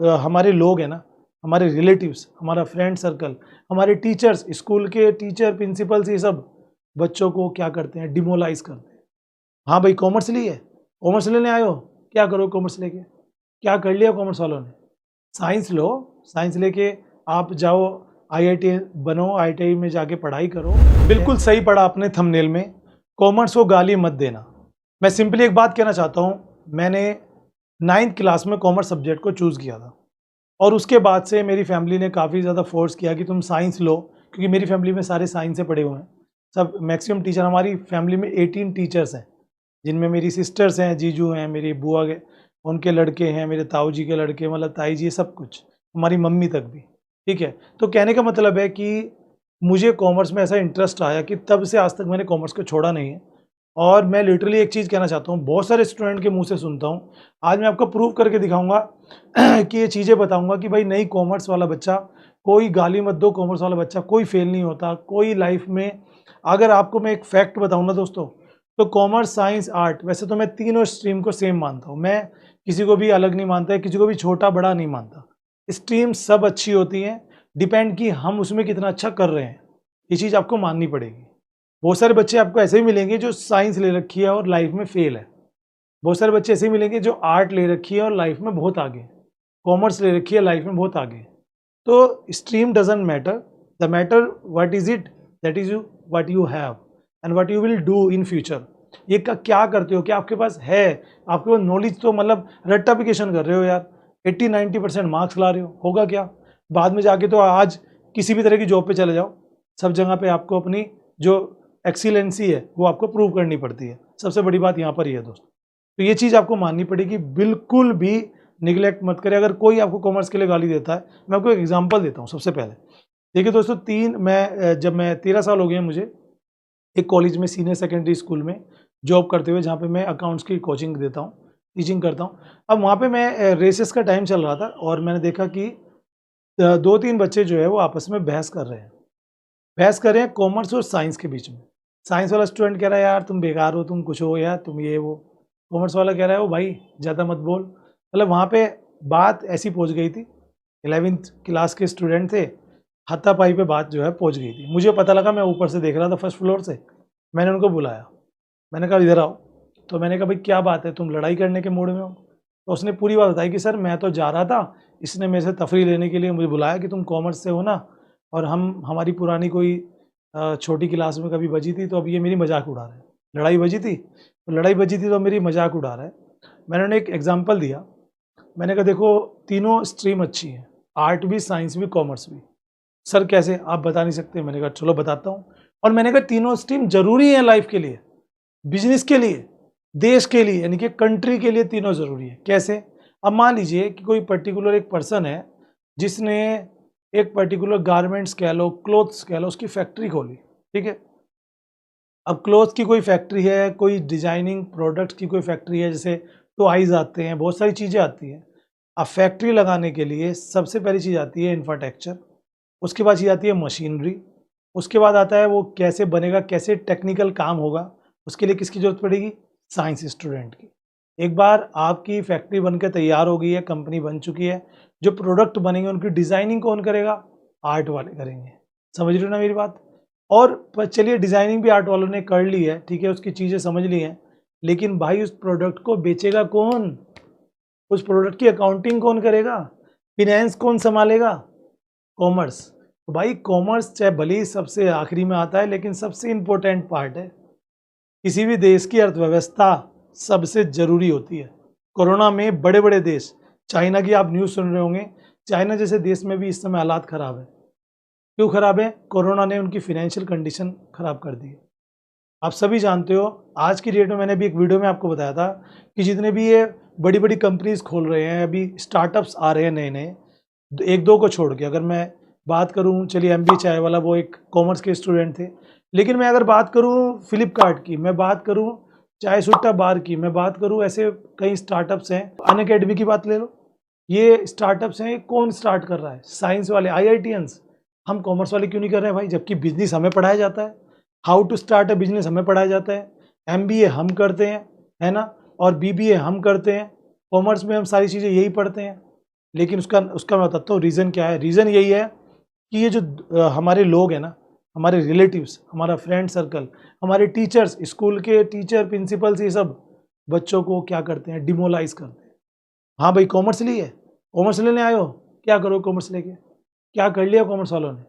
हमारे लोग हैं ना, हमारे रिलेटिव्स, हमारा फ्रेंड सर्कल, हमारे टीचर्स, स्कूल के टीचर, प्रिंसिपल्स, ये सब बच्चों को क्या करते हैं, डिमोलाइज करते हैं। हाँ भाई, कॉमर्स ली है, कॉमर्स लेने आए हो, क्या करो कॉमर्स लेके, क्या कर लिया कॉमर्स वालों ने? साइंस लो, साइंस लेके आप जाओ, आईआईटी बनो, आईआईटी में जाके पढ़ाई करो। बिल्कुल सही पढ़ा आपने थंबनेल में, कॉमर्स को गाली मत देना। मैं सिंपली एक बात कहना चाहता हूँ, मैंने 9th क्लास में कॉमर्स सब्जेक्ट को चूज़ किया था और उसके बाद से मेरी फैमिली ने काफ़ी ज़्यादा फोर्स किया कि तुम साइंस लो, क्योंकि मेरी फैमिली में सारे साइंस से पढ़े हुए हैं। सब मैक्सिमम टीचर, हमारी फैमिली में 18 टीचर्स हैं, जिनमें मेरी सिस्टर्स हैं, जीजू हैं, मेरी बुआ के उनके लड़के हैं, मेरे ताऊ जी के लड़के, मतलब ताई जी, सब कुछ, हमारी मम्मी तक भी। ठीक है, तो कहने का मतलब है कि मुझे कॉमर्स में ऐसा इंटरेस्ट आया कि तब से आज तक मैंने कॉमर्स को छोड़ा नहीं है। और मैं लिटरली एक चीज़ कहना चाहता हूँ, बहुत सारे स्टूडेंट के मुंह से सुनता हूँ, आज मैं आपको प्रूव करके दिखाऊंगा कि ये चीज़ें बताऊंगा कि भाई नहीं, कॉमर्स वाला बच्चा, कोई गाली मत दो, कॉमर्स वाला बच्चा कोई फेल नहीं होता कोई लाइफ में। अगर आपको मैं एक फैक्ट बताऊँ ना दोस्तों, तो कॉमर्स, साइंस, आर्ट, वैसे तो मैं तीनों स्ट्रीम को सेम मानता हूँ, मैं किसी को भी अलग नहीं मानता है, किसी को भी छोटा बड़ा नहीं मानता। स्ट्रीम सब अच्छी होती हैं, डिपेंड कि हम उसमें कितना अच्छा कर रहे हैं, ये चीज़ आपको माननी पड़ेगी। बहुत सारे बच्चे आपको ऐसे भी मिलेंगे जो साइंस ले रखी है और लाइफ में फेल है। बहुत सारे बच्चे ऐसे मिलेंगे जो आर्ट ले रखी है और लाइफ में बहुत आगे, कॉमर्स ले रखी है, लाइफ में बहुत आगे। तो stream doesn't matter, the matter what is it, that is you, what you have and what you will do in future. ये क्या करते हो, क्या आपके पास है, आपके पास नॉलेज, तो मतलब रट्टाफिकेशन कर रहे हो यार, 80-90% मार्क्स ला रहे हो, होगा क्या बाद में जाके? तो आज किसी भी तरह की जॉब पे चले जाओ, सब जगह पे आपको अपनी जो एक्सीलेंसी है वो आपको प्रूव करनी पड़ती है। सबसे बड़ी बात यहाँ पर ही है दोस्तों, तो ये चीज़ आपको माननी पड़ेगी, बिल्कुल भी निगलेक्ट मत करें। अगर कोई आपको कॉमर्स के लिए गाली देता है, मैं आपको एक एग्जांपल देता हूँ। सबसे पहले देखिए दोस्तों, जब मैं 13 साल हो गए मुझे एक कॉलेज में, सीनियर सेकेंडरी स्कूल में जॉब करते हुए, जहाँ पे मैं अकाउंट्स की कोचिंग देता हूँ, टीचिंग करता हूँ। अब वहाँ पे मैं रेसेस का टाइम चल रहा था और मैंने देखा कि 2-3 बच्चे जो है वो आपस में बहस कर रहे हैं, कॉमर्स और साइंस के बीच में। साइंस वाला स्टूडेंट कह रहा है यार तुम बेकार हो, तुम कुछ हो यार, तुम ये वो। कॉमर्स वाला कह रहा है ओ भाई ज़्यादा मत बोल। मतलब वहाँ पे बात ऐसी पहुँच गई थी, 11th क्लास के स्टूडेंट थे, हाथापाई पे बात जो है पहुँच गई थी। मुझे पता लगा, मैं ऊपर से देख रहा था फर्स्ट फ्लोर से, मैंने उनको बुलाया, मैंने कहा इधर आओ। तो मैंने कहा भाई क्या बात है, तुम लड़ाई करने के मूड में हो? तो उसने पूरी बात बताई कि सर मैं तो जा रहा था, इसने मेरे से तफरीह लेने के लिए मुझे बुलाया कि तुम कॉमर्स से हो ना, और हमारी पुरानी कोई छोटी क्लास में कभी बजी थी, तो अब ये मेरी मजाक उड़ा रहे हैं। लड़ाई बजी थी, तो लड़ाई बजी थी तो मेरी मजाक उड़ा रहा है। मैंने उन्हें एक एग्जांपल दिया, मैंने कहा देखो तीनों स्ट्रीम अच्छी हैं, आर्ट भी, साइंस भी, कॉमर्स भी। सर कैसे, आप बता नहीं सकते? मैंने कहा चलो बताता हूँ। और मैंने कहा तीनों स्ट्रीम जरूरी है लाइफ के लिए, बिजनेस के लिए, देश के लिए, यानी कि कंट्री के लिए तीनों ज़रूरी है। कैसे? अब मान लीजिए कि कोई पर्टिकुलर एक पर्सन है जिसने एक पर्टिकुलर गारमेंट्स कह लो, क्लोथ्स कह लो, उसकी फैक्ट्री खोली, ठीक है। अब क्लोथ्स की कोई फैक्ट्री है, कोई डिजाइनिंग प्रोडक्ट्स की कोई फैक्ट्री है, जैसे टॉयज आते हैं, बहुत सारी चीज़ें आती हैं। अब फैक्ट्री लगाने के लिए सबसे पहली चीज़ आती है इंफ्रास्ट्रक्चर, उसके बाद चीज़ आती है मशीनरी, उसके बाद आता है वो कैसे बनेगा, कैसे टेक्निकल काम होगा, उसके लिए किसकी ज़रूरत पड़ेगी? साइंस स्टूडेंट की। एक बार आपकी फैक्ट्री बनकर तैयार हो गई है, कंपनी बन चुकी है, जो प्रोडक्ट बनेंगे उनकी डिज़ाइनिंग कौन करेगा? आर्ट वाले करेंगे। समझ रहे हो ना मेरी बात? और चलिए डिज़ाइनिंग भी आर्ट वालों ने कर ली है, ठीक है, उसकी चीज़ें समझ ली हैं, लेकिन भाई उस प्रोडक्ट को बेचेगा कौन? उस प्रोडक्ट की अकाउंटिंग कौन करेगा? फिनेंस कौन संभालेगा? कॉमर्स। तो भाई कॉमर्स चाहे भले ही सबसे आखिरी में आता है, लेकिन सबसे इम्पोर्टेंट पार्ट है। किसी भी देश की अर्थव्यवस्था सबसे ज़रूरी होती है। कोरोना में बड़े बड़े देश, चाइना की आप न्यूज़ सुन रहे होंगे, चाइना जैसे देश में भी इस समय हालात ख़राब है। क्यों ख़राब है? कोरोना ने उनकी फाइनेंशियल कंडीशन ख़राब कर दी है। आप सभी जानते हो, आज की डेट में, मैंने भी एक वीडियो में आपको बताया था कि जितने भी ये बड़ी बड़ी कंपनीज खोल रहे हैं, अभी स्टार्टअप्स आ रहे हैं नए नए, एक दो को छोड़ के अगर मैं बात करूं, चलिए MBA चाय वाला, वो एक कॉमर्स के स्टूडेंट थे, लेकिन मैं अगर बात करूं फ्लिपकार्ट की, मैं बात करूं चाय सुट्टा बार की, मैं बात करूं, ऐसे कई स्टार्टअप्स हैं। अनअकैडमी की बात ले लो, ये स्टार्टअप्स हैं, कौन स्टार्ट कर रहा है? साइंस वाले, IITians। हम कॉमर्स वाले क्यों नहीं कर रहे हैं भाई, जबकि बिजनेस हमें पढ़ाया जाता है, how to start a business हमें पढ़ाया जाता है, MBA हम करते हैं, है ना, और BBA हम करते हैं, कॉमर्स में हम सारी चीज़ें यही पढ़ते हैं। लेकिन उसका उसका मैं बताता हूँ रीज़न क्या है। रीज़न यही है कि ये जो हमारे लोग हैं ना, हमारे रिलेटिव्स, हमारा फ्रेंड सर्कल, हमारे टीचर्स, स्कूल के टीचर, प्रिंसिपल्स, ये सब बच्चों को क्या करते हैं, डिमोलाइज़ करते हैं। हाँ भाई, कॉमर्स ली है, कॉमर्स लेने आए हो, क्या करो कॉमर्स लेके? क्या कर लिया कॉमर्स वालों ने?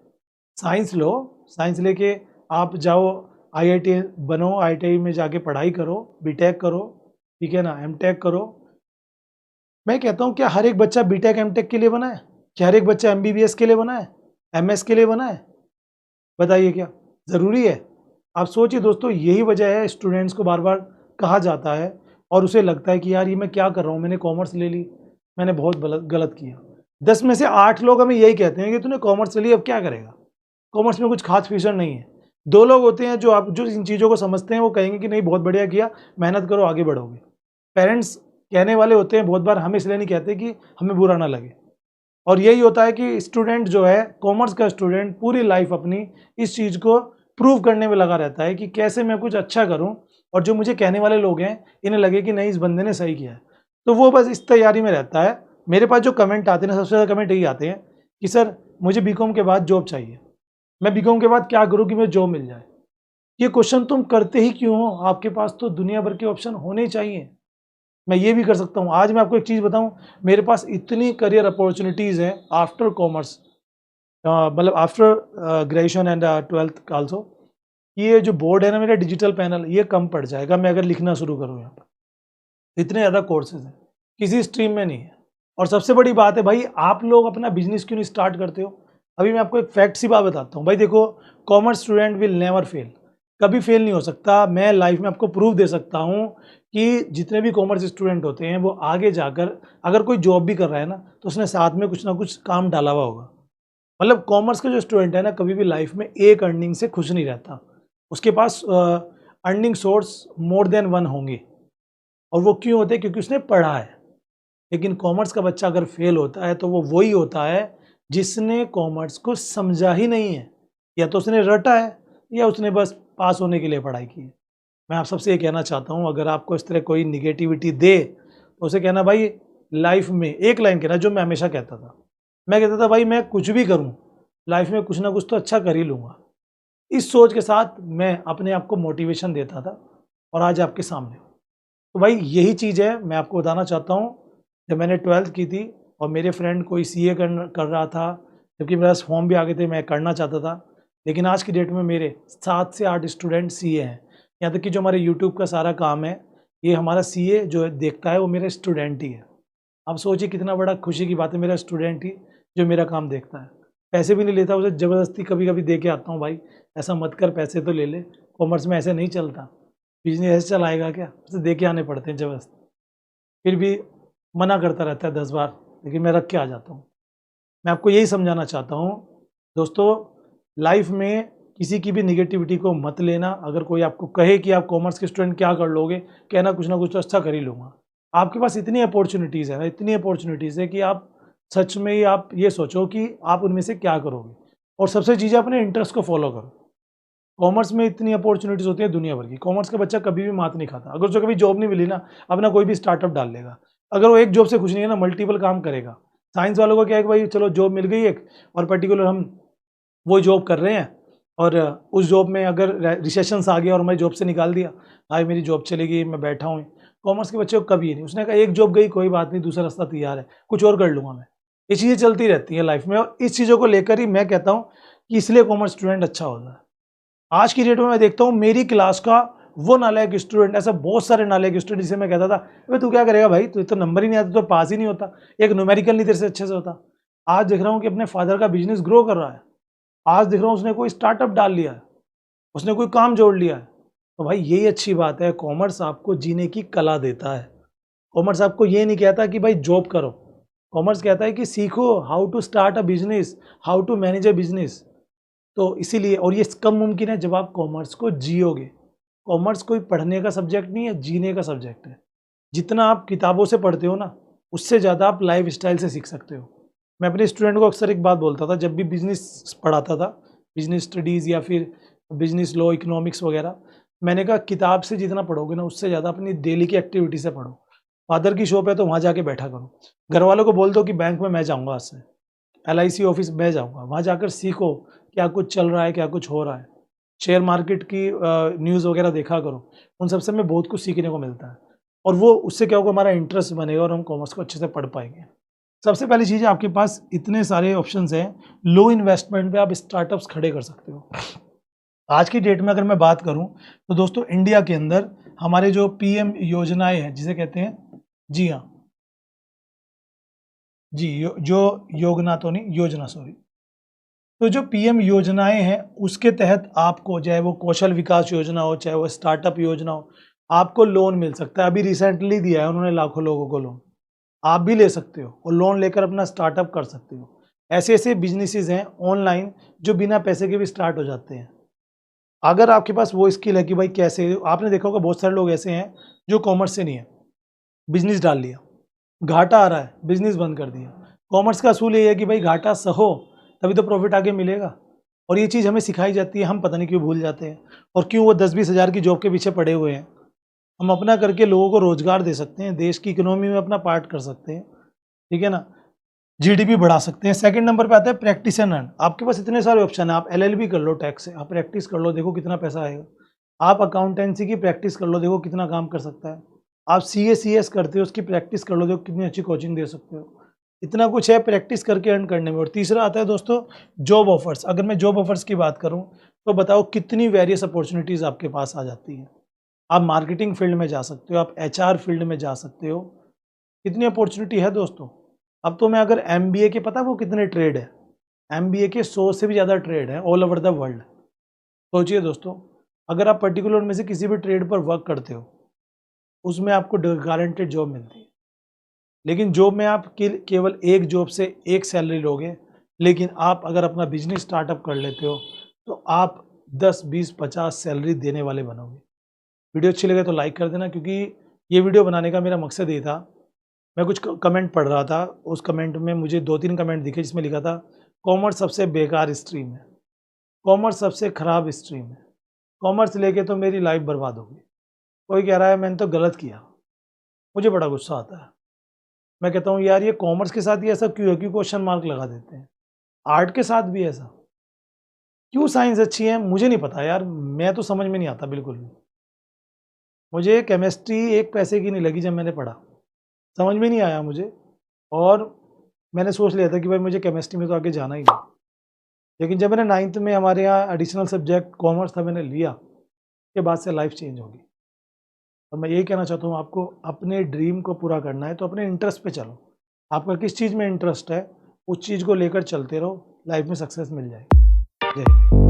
साइंस लो, साइंस लेके आप जाओ, आईआईटी बनो, आईआईटी में जाके पढ़ाई करो, बीटेक करो, ठीक है ना, एमटेक करो। मैं कहता हूँ क्या हर एक बच्चा बीटेक एमटेक के लिए बना है? क्या हर एक बच्चा एमबीबीएस के लिए बना है? एमएस के लिए बना है? बताइए क्या ज़रूरी है? आप सोचिए दोस्तों, यही वजह है स्टूडेंट्स को बार-बार कहा जाता है और उसे लगता है कि यार ये मैं क्या कर रहा हूँ, मैंने कॉमर्स ले ली, मैंने बहुत गलत किया। 10 में से 8 लोग हमें यही कहते हैं कि तूने कॉमर्स ले ली, अब क्या करेगा? कॉमर्स में कुछ खास फ्यूचर नहीं है। 2 लोग होते हैं जो इन चीज़ों को समझते हैं, वो कहेंगे कि नहीं बहुत बढ़िया किया, मेहनत करो आगे बढ़ोगे। पेरेंट्स कहने वाले होते हैं बहुत बार, हम इसलिए नहीं कहते कि हमें बुरा ना लगे। और यही होता है कि स्टूडेंट जो है, कॉमर्स का स्टूडेंट पूरी लाइफ अपनी इस चीज़ को प्रूव करने में लगा रहता है कि कैसे मैं कुछ अच्छा करूं और जो मुझे कहने वाले लोग हैं इन्हें लगे कि नहीं इस बंदे ने सही किया है। तो वो बस इस तैयारी में रहता है। मेरे पास जो कमेंट आते हैं ना, सबसे ज़्यादा कमेंट यही आते हैं कि सर मुझे बीकॉम के बाद जॉब चाहिए, मैं बीकॉम के बाद क्या करूँ कि मुझे जॉब मिल जाए। ये क्वेश्चन तुम करते ही क्यों हो? आपके पास तो दुनिया भर के ऑप्शन होने चाहिए। मैं ये भी कर सकता हूँ। आज मैं आपको एक चीज़ बताऊँ, मेरे पास इतनी करियर अपॉर्चुनिटीज़ हैं आफ्टर कॉमर्स, मतलब after graduation and 12th also. ये जो बोर्ड है ना मेरा डिजिटल पैनल, ये कम पड़ जाएगा मैं अगर लिखना शुरू करूँ यहाँ पर। इतने ज़्यादा कोर्सेज़ हैं, किसी स्ट्रीम में नहीं है। और सबसे बड़ी बात है भाई, आप लोग अपना बिज़नेस क्यों नहीं स्टार्ट करते हो? अभी मैं आपको एक फैक्ट सी बात बताता हूँ। भाई देखो, commerce student will never fail, कभी फेल नहीं हो सकता। मैं लाइफ में आपको प्रूफ दे सकता हूँ कि जितने भी कॉमर्स स्टूडेंट होते हैं वो आगे जाकर अगर कोई जॉब भी कर रहा है ना, तो उसने साथ में कुछ ना कुछ काम डाला हुआ होगा। मतलब कॉमर्स का जो स्टूडेंट है ना, कभी भी लाइफ में एक अर्निंग से खुश नहीं रहता। उसके पास earning source more than one होंगे। और वो क्यों होते हैं? क्योंकि उसने पढ़ा है। लेकिन कॉमर्स का बच्चा अगर फेल होता है तो वो वही होता है जिसने कॉमर्स को समझा ही नहीं है, या तो उसने रटा है या उसने बस पास होने के लिए पढ़ाई की है। मैं आप सबसे ये कहना चाहता हूँ, अगर आपको इस तरह कोई निगेटिविटी दे तो उसे कहना भाई, लाइफ में एक लाइन कहना जो मैं हमेशा कहता था। मैं कहता था भाई मैं कुछ भी करूँ, लाइफ में कुछ ना कुछ तो अच्छा कर ही लूँगा। इस सोच के साथ मैं अपने आप को मोटिवेशन देता था और आज आपके सामने हूँ। तो भाई यही चीज़ है, मैं आपको बताना चाहता हूँ। जब मैंने 12th की थी और मेरे फ्रेंड कोई सीए कर रहा था, जबकि मेरे पास फॉर्म भी आ गए थे, मैं करना चाहता था। लेकिन आज की डेट में मेरे 7 से 8 स्टूडेंट सीए हैं। यहाँ तक कि जो हमारे यूट्यूब का सारा काम है, ये हमारा सीए जो देखता है वो मेरा स्टूडेंट ही है। आप सोचिए कितना बड़ा खुशी की बात है, मेरा स्टूडेंट ही जो मेरा काम देखता है। पैसे भी नहीं लेता, उसे ज़बरदस्ती कभी-कभी दे के आता हूँ, भाई ऐसा मत कर, पैसे तो ले ले, कॉमर्स में ऐसे नहीं चलता, बिज़नेस ऐसे चलाएगा क्या? उसे दे के आने पड़ते हैं ज़बरदस्ती। फिर भी मना करता रहता है 10 बार, लेकिन मैं रख के आ जाता हूँ। मैं आपको यही समझाना चाहता हूँ दोस्तों, लाइफ में किसी की भी निगेटिविटी को मत लेना। अगर कोई आपको कहे कि आप कॉमर्स के स्टूडेंट क्या कर लोगे, कहना कुछ ना कुछ तो अच्छा कर ही लूँगा। आपके पास इतनी अपॉर्चुनिटीज़ है ना, इतनी अपॉर्चुनिटीज़ है कि आप सच में ही आप ये सोचो कि आप उनमें से क्या करोगे, और सबसे चीज़ें अपने इंटरेस्ट को फॉलो करो। कॉमर्स में इतनी अपॉर्चुनिटीज़ होती है दुनिया भर की। कॉमर्स का बच्चा कभी भी मात नहीं खाता। अगर उसे कभी जॉब नहीं मिली ना, अपना कोई भी स्टार्टअप डाल लेगा। अगर वो एक जॉब से खुश नहीं है ना, मल्टीपल काम करेगा। साइंस वालों को क्या है कि भाई चलो जॉब मिल गई एक, और पर्टिकुलर हम वो जॉब कर रहे हैं, और उस जॉब में अगर रिसेशंस आ गया और हमारी जॉब से निकाल दिया, भाई मेरी जॉब चली गई, मैं बैठा हूँ। कॉमर्स के बच्चे को कभी नहीं, उसने कहा एक जॉब गई कोई बात नहीं, दूसरा रास्ता तैयार है, कुछ और कर लूँगा मैं। ये चीज़ें चलती रहती हैं लाइफ में, और इस चीज़ों को लेकर ही मैं कहता हूँ कि इसलिए कॉमर्स स्टूडेंट अच्छा होता है। आज की डेट में मैं देखता हूँ मेरी क्लास का वो नालायक स्टूडेंट, ऐसा बहुत सारे नालायक स्टूडेंट जिसे मैं कहता था अबे तू क्या करेगा भाई, तू तो नंबर ही नहीं आता, तो पास ही नहीं होता, एक न्यूमेरिकल नहीं तेरे से अच्छे से होता। आज देख रहा हूँ कि अपने फादर का बिजनेस ग्रो कर रहा है। आज देख रहा हूँ उसने कोई स्टार्टअप डाल लिया है, उसने कोई काम जोड़ लिया है। तो भाई यही अच्छी बात है, कॉमर्स आपको जीने की कला देता है। कॉमर्स आपको ये नहीं कहता कि भाई जॉब करो। कॉमर्स कहता है कि सीखो how to start a business, how to manage a business. तो इसीलिए, और ये कब मुमकिन है जब आप कॉमर्स को जियोगे। कॉमर्स कोई पढ़ने का सब्जेक्ट नहीं है, जीने का सब्जेक्ट है। जितना आप किताबों से पढ़ते हो ना, उससे ज़्यादा आप लाइफ स्टाइल से सीख सकते हो। मैं अपने स्टूडेंट को अक्सर एक बात बोलता था जब भी बिजनेस पढ़ाता था, बिजनेस स्टडीज़ या फिर बिजनेस लॉ, इकोनॉमिक्स वगैरह। मैंने कहा किताब से जितना पढ़ोगे ना, उससे ज़्यादा अपनी डेली की एक्टिविटी से पढ़ो। फादर की शॉप है तो वहाँ जाके बैठा करो। घर वालों को बोल दो कि बैंक में मैं जाऊँगा आज से, LIC ऑफिस मैं जाऊँगा, वहाँ जाकर सीखो क्या कुछ चल रहा है, क्या कुछ हो रहा है। शेयर मार्केट की न्यूज़ वगैरह देखा करो, उन सब से हमें बहुत कुछ सीखने को मिलता है और वो उससे क्या होगा, हमारा इंटरेस्ट बनेगा और हम कॉमर्स को अच्छे से पढ़ पाएंगे। सबसे पहली चीज़ है, आपके पास इतने सारे ऑप्शंस हैं, लो इन्वेस्टमेंट पे आप स्टार्टअप्स खड़े कर सकते हो। आज की डेट में अगर मैं बात करूं तो दोस्तों इंडिया के अंदर हमारे जो PM योजनाएं हैं, जिसे कहते हैं, जी हाँ जी, जो योजना तो नहीं, योजना सॉरी, तो जो PM योजनाएं हैं उसके तहत आपको, चाहे वो कौशल विकास योजना हो, चाहे वो स्टार्टअप योजना हो, आपको लोन मिल सकता है। अभी रिसेंटली दिया है उन्होंने लाखों लोगों को लोन, आप भी ले सकते हो और लोन लेकर अपना स्टार्टअप कर सकते हो। ऐसे ऐसे बिजनेसेस हैं ऑनलाइन जो बिना पैसे के भी स्टार्ट हो जाते हैं। अगर आपके पास वो स्किल है कि भाई कैसे, आपने देखा होगा बहुत सारे लोग ऐसे हैं जो कॉमर्स से नहीं है, बिजनेस डाल लिया, घाटा आ रहा है, बिजनेस बंद कर दिया। कॉमर्स का असूल ये है कि भाई घाटा सहो तभी तो प्रॉफिट आगे मिलेगा, और ये चीज़ हमें सिखाई जाती है, हम पता नहीं क्यों भूल जाते हैं और क्यों वो 10-20 हज़ार की जॉब के पीछे पड़े हुए हैं। हम अपना करके लोगों को रोजगार दे सकते हैं, देश की इकोनॉमी में अपना पार्ट कर सकते हैं, ठीक है ना, GDP बढ़ा सकते हैं। सेकंड नंबर पे आता है प्रैक्टिस एंड अर्न। आपके पास इतने सारे ऑप्शन है, आप LLB कर लो टैक्स से, आप प्रैक्टिस कर लो, देखो कितना पैसा आएगा। आप अकाउंटेंसी की प्रैक्टिस कर लो, देखो कितना काम कर सकता है। आप CS करते हो, उसकी प्रैक्टिस कर लो, देखो कितनी अच्छी कोचिंग दे सकते हो। इतना कुछ है प्रैक्टिस करके अर्न करने में। और तीसरा आता है दोस्तों जॉब ऑफर्स। अगर मैं जॉब ऑफर्स की बात करूँ तो बताओ कितनी वेरियस अपॉर्चुनिटीज़ आपके पास आ जाती हैं। आप मार्केटिंग फील्ड में जा सकते हो, आप HR फील्ड में जा सकते हो, कितनी अपॉर्चुनिटी है दोस्तों। अब तो मैं अगर MBA के, पता है वो कितने ट्रेड है, MBA के 100 से भी ज़्यादा ट्रेड है ऑल ओवर द वर्ल्ड। सोचिए दोस्तों, अगर आप पर्टिकुलर में से किसी भी ट्रेड पर वर्क करते हो, उसमें आपको गारंटेड जॉब मिलती है। लेकिन जॉब में आप केवल एक जॉब से एक सैलरी लोगे, लेकिन आप अगर अपना बिजनेस स्टार्टअप कर लेते हो तो आप 10, 20, 50 सैलरी देने वाले बनोगे। वीडियो अच्छी लगे तो लाइक कर देना, क्योंकि ये वीडियो बनाने का मेरा मकसद ये था। मैं कुछ कमेंट पढ़ रहा था, उस कमेंट में मुझे 2-3 कमेंट दिखे जिसमें लिखा था कॉमर्स सबसे बेकार स्ट्रीम है, कॉमर्स सबसे ख़राब स्ट्रीम है, कॉमर्स लेके तो मेरी लाइफ बर्बाद होगी। कोई कह रहा है मैंने तो गलत किया, मुझे बड़ा गुस्सा आता है। मैं कहता हूँ यार ये कॉमर्स के साथ ही ऐसा क्यों है, क्यों क्वेश्चन मार्क लगा देते हैं। आर्ट के साथ भी ऐसा क्यों, साइंस अच्छी है, मुझे नहीं पता यार, मैं तो समझ में नहीं आता बिल्कुल भी। मुझे केमिस्ट्री 1 पैसे की नहीं लगी जब मैंने पढ़ा, समझ में नहीं आया मुझे, और मैंने सोच लिया था कि भाई मुझे केमिस्ट्री में तो आगे जाना ही नहीं। लेकिन जब मैंने 9th में, हमारे यहाँ एडिशनल सब्जेक्ट कॉमर्स था, मैंने लिया, के बाद से लाइफ चेंज होगी। और मैं यही कहना चाहता हूँ, आपको अपने ड्रीम को पूरा करना है तो अपने इंटरेस्ट पे चलो। आपका किस चीज़ में इंटरेस्ट है, उस चीज़ को लेकर चलते रहो, लाइफ में सक्सेस मिल जाएगी। जय हिंद।